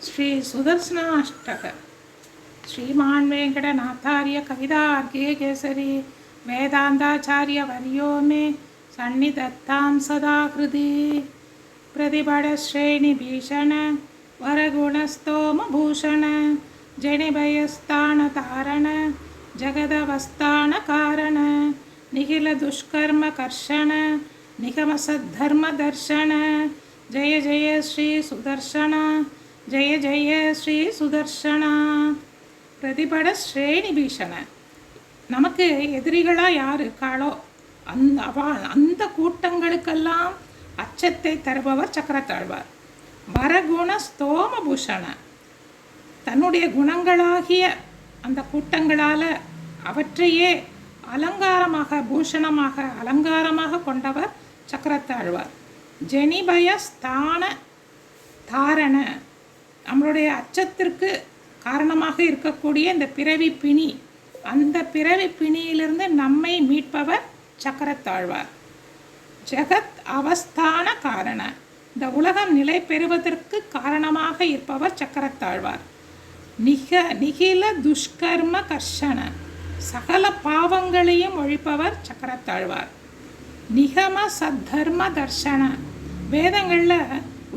श्री सुदर्शनाष्टक श्रीमान वेंकटनाथार्य कवितार्किक केसरी वेदांताचार्य वर्यो मे सन्निधत्तां सदा हृदि प्रतिपद श्रेणी भीषण वरगुणस्तोम भूषण जनिभयस्थान तारण जगदवस्थान कारण निखिल दुष्कर्म कर्षण निगम सद्धर्म दर्शन जय जय श्री सुदर्शन जय जय श्री सुदर्शना பிரதிபட ஸ்ரேணி பீஷண. நமக்கு எதிரிகளாக யார் இருக்காளோ அந்த கூட்டங்களுக்கெல்லாம் அச்சத்தை தருபவர் சக்கரத்தாழ்வார். வரகுண ஸ்தோம பூஷண, தன்னுடைய குணங்களாகிய அந்த கூட்டங்களால் அவற்றையே அலங்காரமாக பூஷணமாக அலங்காரமாக கொண்டவர் சக்கரத்தாழ்வார். ஜனிபய ஸ்தான தாரண, நம்மளுடைய அச்சத்திற்கு காரணமாக இருக்கக்கூடிய இந்த பிறவி பிணி, அந்த பிறவி பிணியிலிருந்து நம்மை மீட்பவர் சக்கரத்தாழ்வார். ஜெகத் அவஸ்தான காரண, இந்த உலகம் நிலை பெறுவதற்கு காரணமாக இருப்பவர் சக்கரத்தாழ்வார். நிகில துஷ்கர்ம கர்ஷண, சகல பாவங்களையும் ஒழிப்பவர் சக்கரத்தாழ்வார். நிகம சத்தர்ம தர்ஷன, வேதங்களில்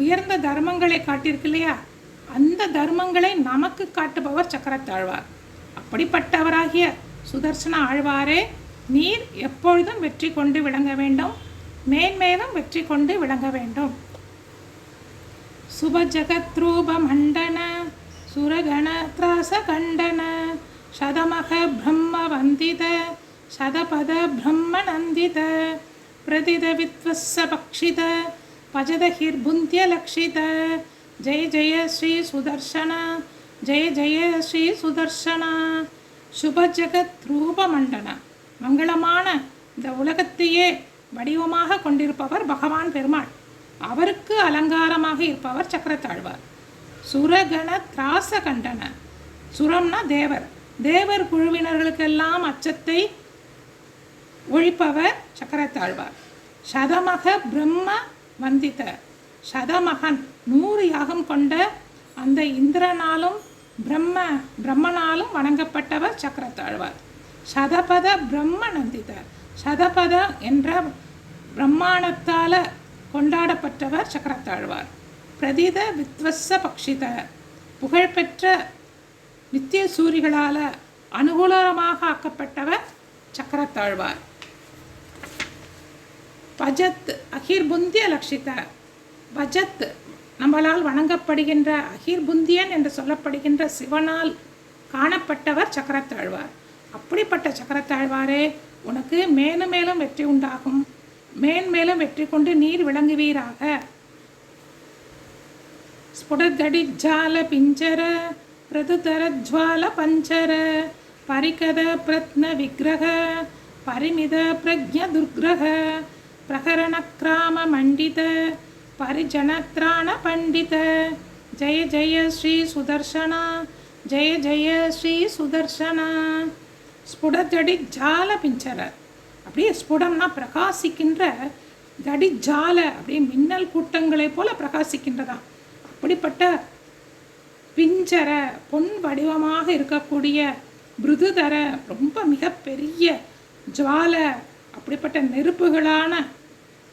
உயர்ந்த தர்மங்களை காட்டியிருக்கு இல்லையா, அந்த தர்மங்களை நமக்கு காட்டுபவர் சக்கரத்தாழ்வார். அப்படிப்பட்டவராகிய சுதர்சன ஆழ்வாரே, நீர் எப்பொழுதும் வெற்றி கொண்டு விளங்க வேண்டும், மேன்மேலும் வெற்றி கொண்டு விளங்க வேண்டும். சுபஜகத்ரூப மண்டன சுரகண திராச கண்டன சதமக பிரம்ம வந்தித சதபத பிரம்ம நந்தித பிரதித வித்வஸ்ஸ பக்ஷித பஜதஹிர்புந்திய லக்ஷித ஜெய ஜெய ஸ்ரீ சுதர்சன ஜெய ஜெய ஸ்ரீ சுதர்சன. சுபஜகத் ரூபமண்டன, மங்களமான இந்த உலகத்தையே வடிவமாக கொண்டிருப்பவர் பகவான் பெருமாள். அவருக்கு அலங்காரமாக இருப்பவர் சக்கரத்தாழ்வார். சுரகண திராச கண்டன, சுரம்னா தேவர், தேவர் குழுவினர்களுக்கெல்லாம் அச்சத்தை ஒழிப்பவர் சக்கரத்தாழ்வார். சதமக பிரம்ம வந்தித, சதமகன் 100 யாகம் கொண்ட அந்த இந்திரனாலும் பிரம்மனாலும் வணங்கப்பட்டவர் சக்கரத்தாழ்வார். சதபத பிரம்ம நந்தித, சதபத என்ற பிரம்மாணத்தால் கொண்டாடப்பட்டவர் சக்கரத்தாழ்வார். பிரதித வித்வஸ்ஸ பக்ஷித, புகழ்பெற்ற நித்திய சூரிகளால் அனுகூலமாக ஆக்கப்பட்டவர் சக்கரத்தாழ்வார். பஜத் அகிர்புந்திய லக்ஷித, பஜத் நம்மளால் வணங்கப்படுகின்ற அகிர்புந்தியன் என்று சொல்லப்படுகின்ற சிவனால் காணப்பட்டவர் சக்கரத்தாழ்வார். அப்படிப்பட்ட சக்கரத்தாழ்வாரே, உனக்கு மேலும் மேலும் வெற்றி உண்டாகும், மேன்மேலும் வெற்றி கொண்டு நீர் விளங்குவீராக. ஸ்புடதடி ஜால பிஞ்சர பிரதுதர ஜ்வால பஞ்சர பரிகத பிரத்ன விக்கிரக பரிமித பிரக்ஞ துர்கிரக பிரகரண கிராம மண்டித பரிஜனத்ராண பண்டித ஜெய ஜெய ஸ்ரீ சுதர்சனா ஜெய ஜெய ஸ்ரீ சுதர்சனா. ஸ்புடதடி ஜால பிஞ்சர, அப்படியே ஸ்புடம்னா பிரகாசிக்கின்ற, தடி ஜால அப்படியே மின்னல் கூட்டங்களை போல பிரகாசிக்கின்றதா. அப்படிப்பட்ட பிஞ்சர, பொன் வடிவமாக இருக்கக்கூடிய பிருதுதர, ரொம்ப மிகப்பெரிய ஜுவால, அப்படிப்பட்ட நெருப்புகளான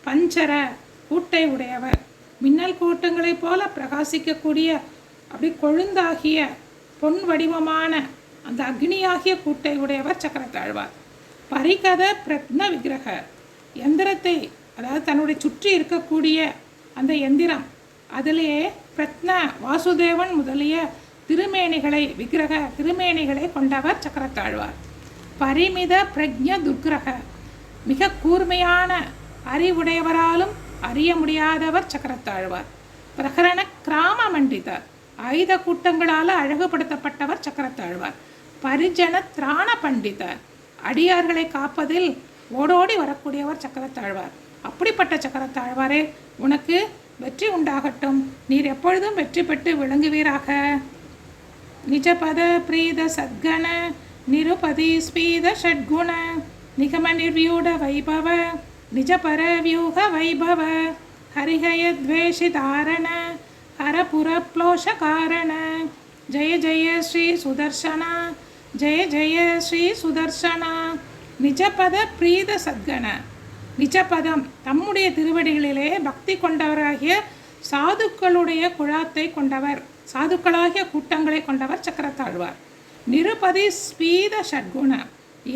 பஞ்சர கூட்டை உடையவர், மின்னல் கூட்டங்களைப் போல பிரகாசிக்கக்கூடிய அப்படி கொழுந்தாகிய பொன் வடிவமான அந்த அக்னியாகிய கூட்டை உடையவர் சக்கரத்தாழ்வார். பரிகத பிரத்ன விக்கிரக, எந்திரத்தை, அதாவது தன்னுடைய சுற்றி இருக்கக்கூடிய அந்த எந்திரம், அதிலே பிரத்ன வாசுதேவன் முதலிய திருமேனிகளை, விக்கிரக திருமேனிகளை கொண்டவர் சக்கரத்தாழ்வார். பரிமித பிரக்ஞ துர்கிரக, மிக கூர்மையான அறிவுடையவராலும் அறிய முடியாதவர் சக்கரத்தாழ்வார். பிரகரண கிராம மண்டித, ஆயுத கூட்டங்களால் அழகுபடுத்தப்பட்டவர் சக்கரத்தாழ்வார். பரிஜன திராண பண்டித, அடியார்களை காப்பதில் ஓடோடி வரக்கூடியவர் சக்கரத்தாழ்வார். அப்படிப்பட்ட சக்கரத்தாழ்வாரே, உனக்கு வெற்றி உண்டாகட்டும், நீர் எப்பொழுதும் வெற்றி பெற்று விளங்குவீராக. நிஜபத பிரீத சத்கண நிருபதி ஸ்பீத ஷட்குண நிகம நிர்வியூட வைபவ நிஜபர வியூக வைபவ ஹரிஹய துவேஷிதாரண ஹர ஹரபுர ப்ளோஷ காரண ஜெய ஜெய ஸ்ரீ சுதர்சனா ஜெய ஜெய ஸ்ரீ சுதர்சனா நிஜபத பிரீத சத்கண நிஜபதம் தம்முடைய திருவடிகளிலே பக்தி கொண்டவராகிய சாதுக்களுடைய குழாத்தை கொண்டவர் சாதுக்களாகிய கூட்டங்களை கொண்டவர் சக்கரத்தாழ்வார். நிருபதி ஸ்பீத ஷட்குண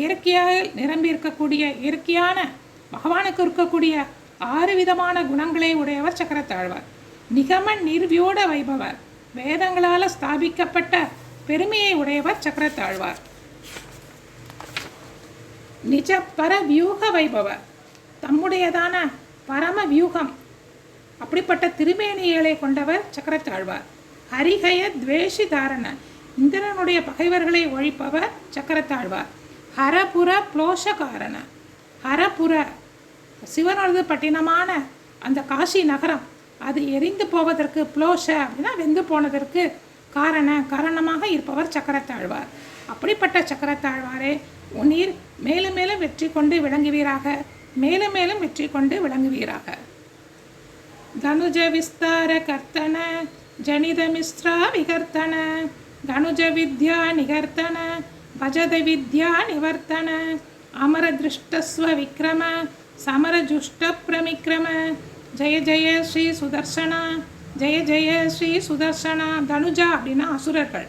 இயற்கையாக நிரம்பி இருக்கக்கூடிய இயற்கையான பகவானுக்கு இருக்கக்கூடிய 6 விதமான குணங்களை உடையவர் சக்கரத்தாழ்வார். நிகம நிர்வியோட வைபவர் வேதங்களால் ஸ்தாபிக்கப்பட்ட பெருமையை உடையவர் சக்கரத்தாழ்வார். நிஜ பர வியூக வைபவர் தம்முடையதான பரம வியூகம் அப்படிப்பட்ட திருமேனிகளை கொண்டவர் சக்கரத்தாழ்வார். ஹரிகய துவேஷி தாரண இந்திரனுடைய பகைவர்களை ஒழிப்பவர் சக்கரத்தாழ்வார். ஹரபுர ப்ளோஷ காரண ஹரபுர சிவனது பட்டினமான அந்த காசி நகரம் அது எரிந்து போவதற்கு ப்ளோஷ அப்படின்னா வெந்து போனதற்கு காரணமாக இருப்பவர் சக்கரத்தாழ்வார். அப்படிப்பட்ட சக்கரத்தாழ்வாரே நீர் மேலும் மேலும் வெற்றி கொண்டு விளங்குவீராக மேலும் மேலும் வெற்றி கொண்டு விளங்குவீராக. தனுஜ விஸ்தார கர்த்தன ஜனித மிஸ்ரா விகர்த்தன தனுஜ வித்யா நிகர்த்தன பஜத வித்யா நிவர்த்தன அமர திருஷ்டஸ்வ விக்ரம சமர ஜுஷ்ட பிரமிக்ரம ஜெய ஜெய ஸ்ரீ சுதர்சனா ஜெய ஜெய ஸ்ரீ சுதர்சனா. தனுஜா அப்படின்னா அசுரர்கள்.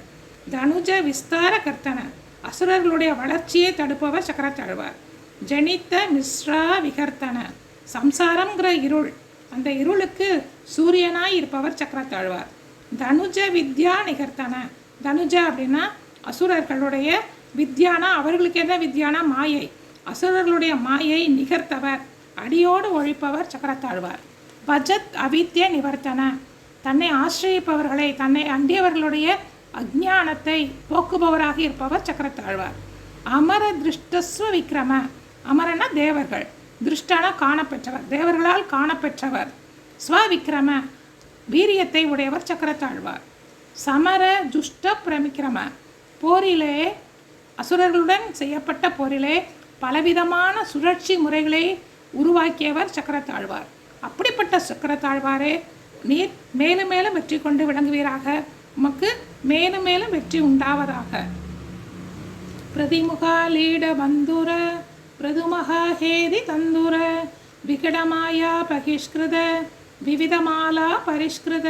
தனுஜ விஸ்தார கர்த்தன அசுரர்களுடைய வளர்ச்சியை தடுப்பவர் சக்கரத்தாழ்வார். ஜனித்த மிஸ்ரா விகர்த்தன சம்சாரங்கிற இருள் அந்த இருளுக்கு சூரியனாய் இருப்பவர் சக்கரத்தாழ்வார். தனுஜ வித்யா நிகர்த்தன தனுஜா அப்படின்னா அசுரர்களுடைய வித்யானா அவர்களுக்கு என்ன வித்யானா மாயை அசுரர்களுடைய மாயை நிகர்த்தவர் அடியோடு ஒழிப்பவர் சக்கரத்தாழ்வார். பஜத் அவித்ய நிவர்த்தன தன்னை ஆசிரியப்பவர்களை தன்னை அண்டியவர்களுடைய அஜ்ஞானத்தை போக்குபவராக இருப்பவர் சக்கரத்தாழ்வார். அமர திருஷ்டஸ்வ விக்ரம அமரன தேவர்கள் திருஷ்டான காணப்பெற்றவர் தேவர்களால் காணப்பெற்றவர். ஸ்வவிக்ரம வீரியத்தை உடையவர் சக்கரத்தாழ்வார். சமர ஜுஷ்ட பிரமிக்கிரம போரிலே அசுரர்களுடன் செய்யப்பட்ட போரிலே பலவிதமான சுழற்சி முறைகளை உருவாக்கியவர் சக்கரத்தாழ்வார். அப்படிப்பட்ட சக்கரத்தாழ்வாரே நீர் மேலும் மேலும் வெற்றி கொண்டு விளங்குவீராக உமக்கு மேலும் மேலும் வெற்றி உண்டாவதாக. பிரதிமுகா லீட பந்துர பிரதுமகா ஹேதி தந்துர விகடமாயா பகிஷ்கிருத விவிதமாலா பரிஷ்கிருத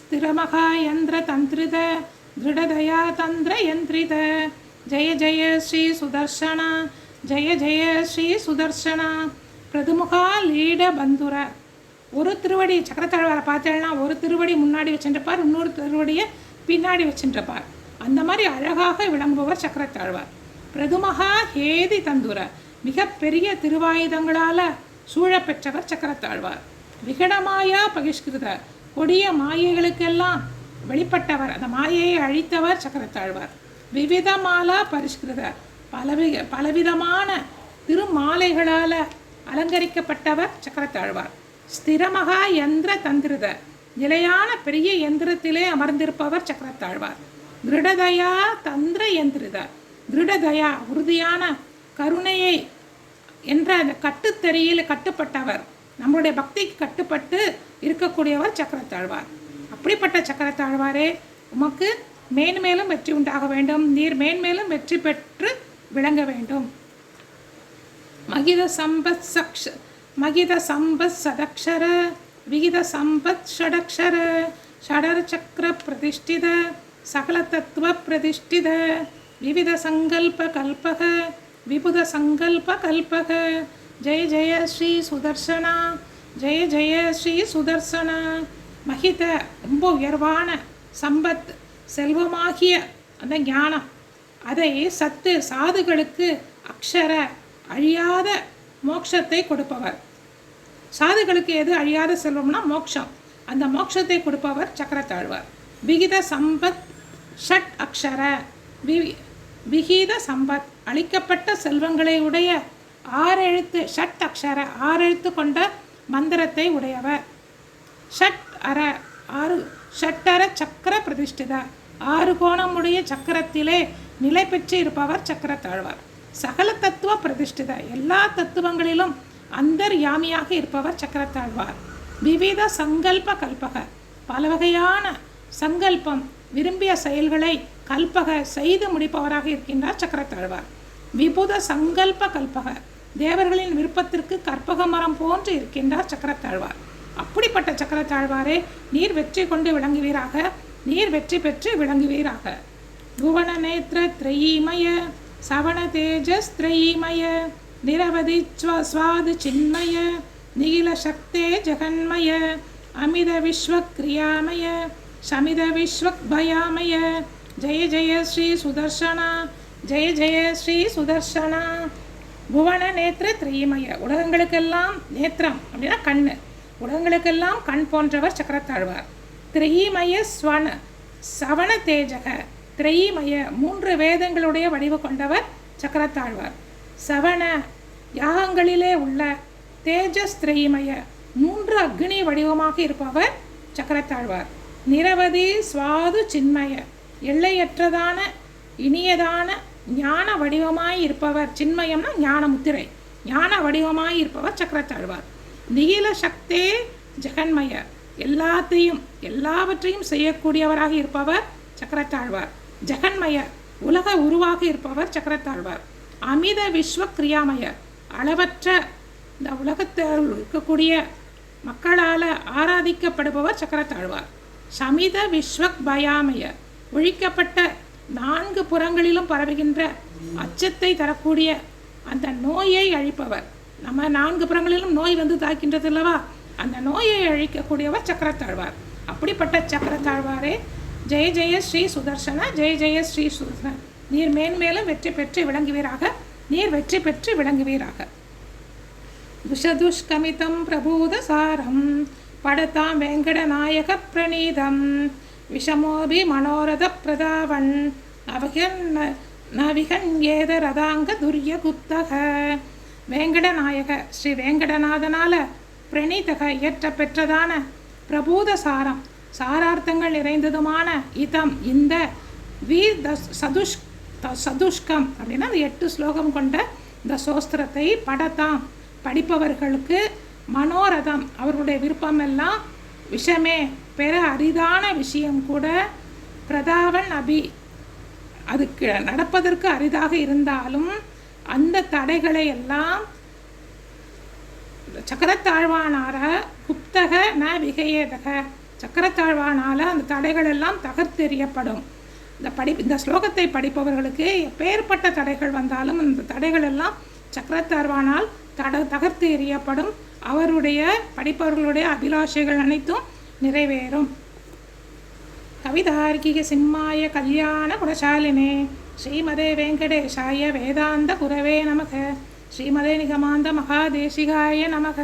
ஸ்திரமகா யந்திர தந்திரித திருடதயா தந்திர யந்திரித ஜெய ஜெய ஸ்ரீ சுதர்சனா ஜெய ஜெய ஸ்ரீ சுதர்சனா. பிரதுமுகா லீட பந்துர ஒரு திருவடி சக்கரத்தாழ்வாரை பார்த்தேன்னா ஒரு திருவடி முன்னாடி வச்சுருப்பார் இன்னொரு திருவடியை பின்னாடி வச்சுருப்பார். அந்த மாதிரி அழகாக விளங்குபவர் சக்கரத்தாழ்வார். பிரதுமகா ஹேதி தந்துர மிகப்பெரிய திருவாயுதங்களால் சூழப்பெற்றவர் சக்கரத்தாழ்வார். விகடமாயா பகிஷ்கிருத கொடிய மாயைகளுக்கெல்லாம் வெளிப்பட்டவர் அந்த மாயையை அழித்தவர் சக்கரத்தாழ்வார். விவிதமாலா பரிஷ்கிருத பலவிதமான திருமாலைகளால் அலங்கரிக்கப்பட்டவர் சக்கரத்தாழ்வார். ஸ்திரமகா யந்திர தந்திரித நிலையான பெரிய எந்திரத்திலே அமர்ந்திருப்பவர் சக்கரத்தாழ்வார். திருடதயா தந்திர யந்திரித திருடதயா உறுதியான கருணையை என்ற அந்த கட்டுத்தறியில் கட்டுப்பட்டவர் நம்முடைய பக்திக்கு கட்டுப்பட்டு இருக்கக்கூடியவர் சக்கரத்தாழ்வார். அப்படிப்பட்ட சக்கரத்தாழ்வாரே உமக்கு மேன்மேலும் வெற்றி உண்டாக வேண்டும் நீர் மேன்மேலும் வெற்றி பெற்று விளங்க வேண்டும். மகித சம்பத் சதக்ஷர விகித சம்பத் ஷடக்ஷர ஷடர் சக்கர பிரதிஷ்டித சகல தத்துவ பிரதிஷ்டித விவித சங்கல்ப கல்பக விபுத சங்கல்ப கல்பக ஜெய ஜெய ஸ்ரீ சுதர்சனா ஜெய ஜெய ஸ்ரீ சுதர்சனா. மகித ரொம்ப உயர்வான சம்பத் செல்வமாகிய அந்த ஞானம் அதை சத்து சாதுகளுக்கு அக்ஷர அழியாத மோட்சத்தை கொடுப்பவர். சாதுகளுக்கு எது அழியாத செல்வம்னா மோட்சம் அந்த மோட்சத்தை கொடுப்பவர் சக்கரத்தாழ்வார். விகித சம்பத் ஷட் அக்ஷர விகித சம்பத் அளிக்கப்பட்ட செல்வங்களை உடைய 6 எழுத்து ஷட் அக்ஷர 6 எழுத்து கொண்ட மந்திரத்தை உடையவர். ஷட் அர 6 ஷட்டர சக்கர பிரதிஷ்டித 6 கோணமுடைய சக்கரத்திலே நிலை பெற்று இருப்பவர் சக்கரத்தாழ்வார். சகல தத்துவ பிரதிஷ்டித எல்லா தத்துவங்களிலும் அந்தர்யாமியாக இருப்பவர் சக்கரத்தாழ்வார். விவித சங்கல்ப கல்பக பல வகையான சங்கல்பம் விரும்பிய செயல்களை கல்பக செய்து முடிப்பவராக இருக்கின்றார் சக்கரத்தாழ்வார். விபுத சங்கல்ப கல்பக தேவர்களின் விருப்பத்திற்கு கற்பக மரம் போன்று இருக்கின்றார் சக்கரத்தாழ்வார். அப்படிப்பட்ட சக்கரத்தாழ்வாரே நீர் வெற்றி கொண்டு விளங்குவீராக, நீர் வெற்றி பெற்று விளங்குவீராக. புவன நேத்திர திரையீமய சவண தேஜஸ் திரையீமய நிரவதி ஸ்வாது சின்மய நிகில சக்தே ஜெகன்மய அமித விஸ்வக்ரியாமய சமித விஸ்வக்பயாமய ஜெய ஜெய ஸ்ரீ சுதர்சனா, ஜெய ஜெய ஸ்ரீ சுதர்சனா. புவன நேத்திர திரையீமய உலகங்களுக்கெல்லாம் நேத்திரம் அப்படின்னா கண்ணு, உலகங்களுக்கெல்லாம் கண் போன்றவர் சக்கரத்தாழ்வார். திரையீமய ஸ்வன சவண தேஜக திரையீமய 3 வேதங்களுடைய வடிவு கொண்டவர் சக்கரத்தாழ்வார். சவண யாகங்களிலே உள்ள தேஜஸ் திரையீமய 3 அக்னி வடிவமாக இருப்பவர் சக்கரத்தாழ்வார். நிரவதி சுவாது சின்மய எல்லையற்றதான இனியதான ஞான வடிவமாய் இருப்பவர். சின்மயம்னா ஞான முத்திரை, ஞான வடிவமாய் இருப்பவர் சக்கரத்தாழ்வார். நிகில சக்தே ஜெகன்மய எல்லாவற்றையும் செய்யக்கூடியவராக இருப்பவர் சக்கரத்தாழ்வார். ஜெகன்மய உலக உருவாக இருப்பவர் சக்கரத்தாழ்வார். அமித விஸ்வக்ரியாமய அளவற்ற இந்த உலகத்தில் இருக்கக்கூடிய மக்களால் ஆராதிக்கப்படுபவர் சக்கரத்தாழ்வார். சமித விஸ்வக் பயாமய ஒழிக்கப்பட்ட 4 புறங்களிலும் பரவுகின்ற அச்சத்தை தரக்கூடிய அந்த நோயை அழிப்பவர். நம்ம 4 புறங்களிலும் நோய் வந்து தாக்கின்றது அல்லவா, அந்த நோயை அழிக்கக்கூடியவர் சக்கரத்தாழ்வார். அப்படிப்பட்ட சக்கரத்தாழ்வாரே ஜெய ஜெய ஸ்ரீ சுதர்சன, ஜெய ஜெய ஸ்ரீ சுதர்சன. நீர் மேன்மேலும் வெற்றி பெற்று விளங்குவீராக, நீர் வெற்றி பெற்று விளங்குவீராக. துஷதுஷ்கமிதம் பிரபூதசாரம் படதாம் வெங்கடநாயக பிரணீதம் விஷமோபி மனோரத பிரதாவன் நவிகன் ஏத ரதாங்க துரிய குத்தக. வேங்கடநாயக ஸ்ரீ வேங்கடநாதனால பிரணீதக இயற்ற பெற்றதான பிரபூதசாரம் சாரார்த்தங்கள் நிறைந்ததுமான இதம் இந்த சதுஷ்கம் அப்படின்னா அந்த 8 ஸ்லோகம் கொண்ட இந்த சோஸ்திரத்தை படத்தாம் படிப்பவர்களுக்கு மனோரதம் அவர்களுடைய விருப்பமெல்லாம் விஷமே பெற அரிதான விஷயம் கூட பிரதாவன் அபி அதுக்கு நடப்பதற்கு அரிதாக இருந்தாலும் அந்த தடைகளை எல்லாம் சக்கரத்தாழ்வானார குப்தக ந விகையேதக சக்கரத்தாழ்வானால் அந்த தடைகள் எல்லாம் தகர்த்தெறியப்படும். இந்த ஸ்லோகத்தை படிப்பவர்களுக்கு எப்பேற்பட்ட தடைகள் வந்தாலும் அந்த தடைகள் எல்லாம் சக்கரத்தாழ்வானால் தகர்த்து எறியப்படும். அவருடைய படிப்பவர்களுடைய அபிலாஷைகள் அனைத்தும் நிறைவேறும். கவிதார்க்கிக சிம்மாய கல்யாண குணசாலினே ஸ்ரீமதே வெங்கடேஷாய வேதாந்த குரவே நமக. ஸ்ரீமதே நிகமாந்த மகாதேசிகாய நமக.